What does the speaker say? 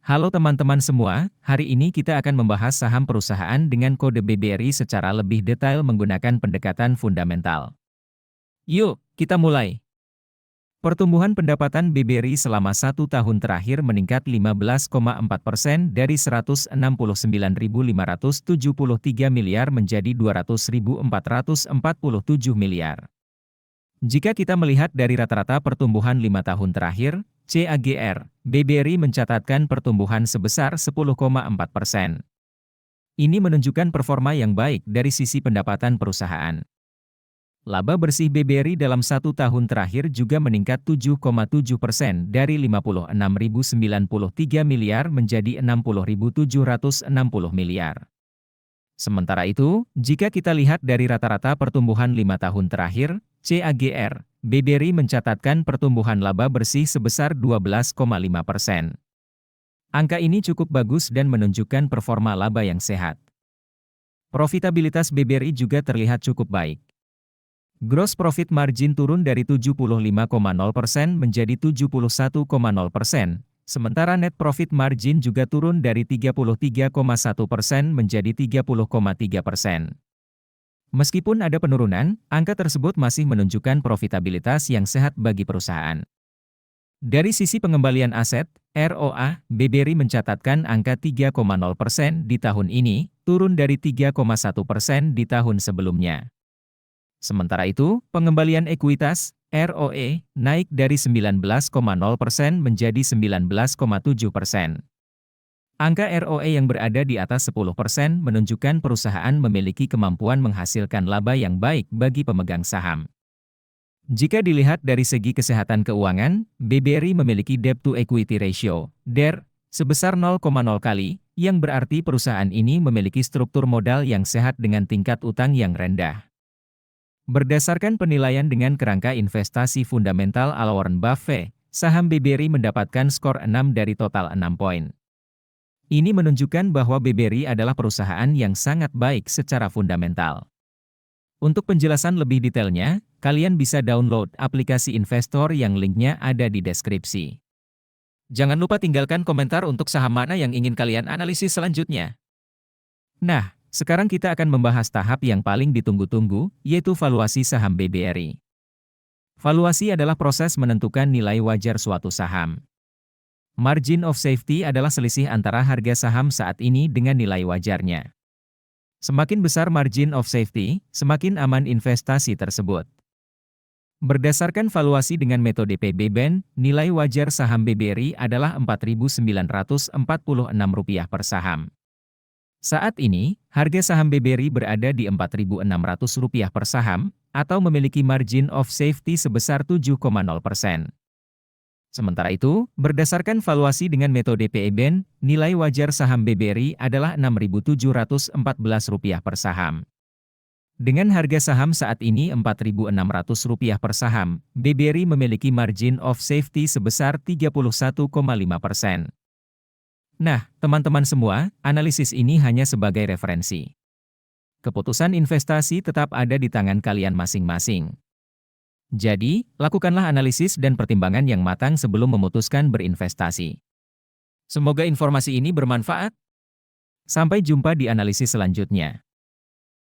Halo teman-teman semua, hari ini kita akan membahas saham perusahaan dengan kode BBRI secara lebih detail menggunakan pendekatan fundamental. Yuk, kita mulai. Pertumbuhan pendapatan BBRI selama 1 tahun terakhir meningkat 15,4% dari 169.573 miliar menjadi 200.447 miliar. Jika kita melihat dari rata-rata pertumbuhan 5 tahun terakhir, CAGR, BBRI mencatatkan pertumbuhan sebesar 10,4%. Ini menunjukkan performa yang baik dari sisi pendapatan perusahaan. Laba bersih BBRI dalam 1 tahun terakhir juga meningkat 7,7% dari 56.093 miliar menjadi 60.760 miliar. Sementara itu, jika kita lihat dari rata-rata pertumbuhan 5 tahun terakhir, CAGR, BBRI mencatatkan pertumbuhan laba bersih sebesar 12,5%. Angka ini cukup bagus dan menunjukkan performa laba yang sehat. Profitabilitas BBRI juga terlihat cukup baik. Gross profit margin turun dari 75,0% menjadi 71,0%, sementara net profit margin juga turun dari 33,1% menjadi 30,3%. Meskipun ada penurunan, angka tersebut masih menunjukkan profitabilitas yang sehat bagi perusahaan. Dari sisi pengembalian aset, ROA, BBRI mencatatkan angka 3,0% di tahun ini, turun dari 3,1% di tahun sebelumnya. Sementara itu, pengembalian ekuitas, ROE, naik dari 19,0% menjadi 19,7%. Angka ROE yang berada di atas 10% menunjukkan perusahaan memiliki kemampuan menghasilkan laba yang baik bagi pemegang saham. Jika dilihat dari segi kesehatan keuangan, BBRI memiliki debt to equity ratio, DER, sebesar 0,0 kali, yang berarti perusahaan ini memiliki struktur modal yang sehat dengan tingkat utang yang rendah. Berdasarkan penilaian dengan kerangka investasi fundamental ala Warren Buffett, saham BBRI mendapatkan skor 6 dari total 6 poin. Ini menunjukkan bahwa BBRI adalah perusahaan yang sangat baik secara fundamental. Untuk penjelasan lebih detailnya, kalian bisa download aplikasi investor yang linknya ada di deskripsi. Jangan lupa tinggalkan komentar untuk saham mana yang ingin kalian analisis selanjutnya. Nah, sekarang kita akan membahas tahap yang paling ditunggu-tunggu, yaitu valuasi saham BBRI. Valuasi adalah proses menentukan nilai wajar suatu saham. Margin of safety adalah selisih antara harga saham saat ini dengan nilai wajarnya. Semakin besar margin of safety, semakin aman investasi tersebut. Berdasarkan valuasi dengan metode PB-BEN, nilai wajar saham BBRI adalah Rp4.946 per saham. Saat ini, harga saham BBRI berada di Rp4.600 per saham, atau memiliki margin of safety sebesar 7,0%. Sementara itu, berdasarkan valuasi dengan metode PE-BEN, nilai wajar saham BBRI adalah Rp6.714 per saham. Dengan harga saham saat ini Rp4.600 per saham, BBRI memiliki margin of safety sebesar 31,5%. Nah, teman-teman semua, analisis ini hanya sebagai referensi. Keputusan investasi tetap ada di tangan kalian masing-masing. Jadi, lakukanlah analisis dan pertimbangan yang matang sebelum memutuskan berinvestasi. Semoga informasi ini bermanfaat. Sampai jumpa di analisis selanjutnya.